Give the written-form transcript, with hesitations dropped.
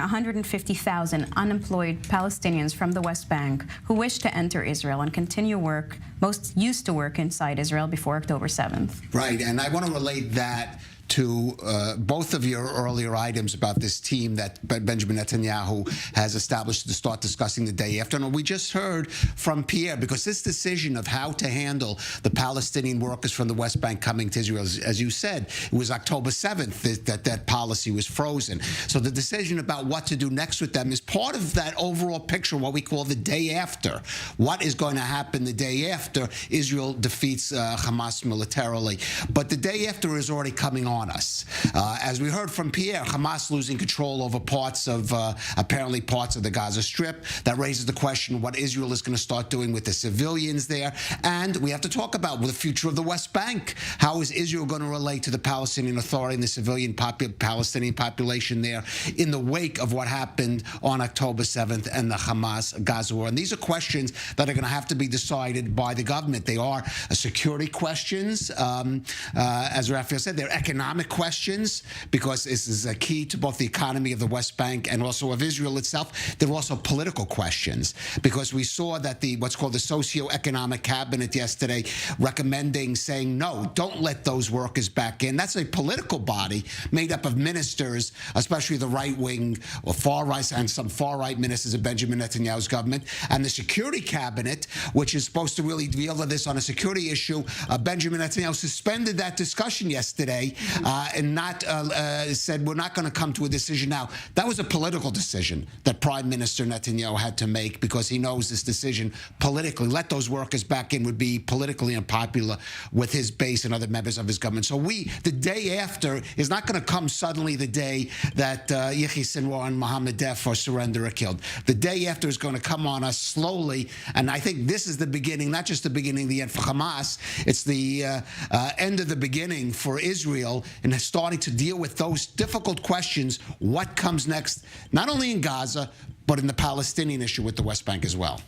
150,000 unemployed Palestinians from the West Bank who wish to enter Israel and continue work, most used to work inside Israel before October 7th. Right, and I want to relate that to both of your earlier items about this team that Benjamin Netanyahu has established to start discussing the day after. And we just heard from Pierre, because this decision of how to handle the Palestinian workers from the West Bank coming to Israel, as you said, it was October 7th that policy was frozen. So the decision about what to do next with them is part of that overall picture, what we call the day after. What is going to happen the day after Israel defeats Hamas militarily? But the day after is already coming on us. As we heard from Pierre, Hamas losing control over parts of, apparently parts of the Gaza Strip. That raises the question what Israel is going to start doing with the civilians there. And we have to talk about the future of the West Bank. How is Israel going to relate to the Palestinian Authority and the civilian Palestinian population there in the wake of what happened on October 7th and the Hamas-Gaza war? And these are questions that are going to have to be decided by the government. They are security questions. As Raphael said, they're economic questions, because this is a key to both the economy of the West Bank and also of Israel itself. There are also political questions, because we saw that what's called the socioeconomic cabinet yesterday recommending, saying, no, don't let those workers back in. That's a political body made up of ministers, especially the right-wing or far-right, and some far-right ministers of Benjamin Netanyahu's government, and the security cabinet, which is supposed to really deal with this on a security issue. Benjamin Netanyahu suspended that discussion yesterday and said, we're not going to come to a decision now. That was a political decision that Prime Minister Netanyahu had to make, because he knows this decision politically, let those workers back in, would be politically unpopular with his base and other members of his government. So the day after is not going to come suddenly the day that Yahya Sinwar and Mohammed Def or Surrender are killed. The day after is going to come on us slowly, and I think this is the beginning, not just the beginning, the end for Hamas. It's the end of the beginning for Israel, and starting to deal with those difficult questions. What comes next, not only in Gaza, but in the Palestinian issue with the West Bank as well.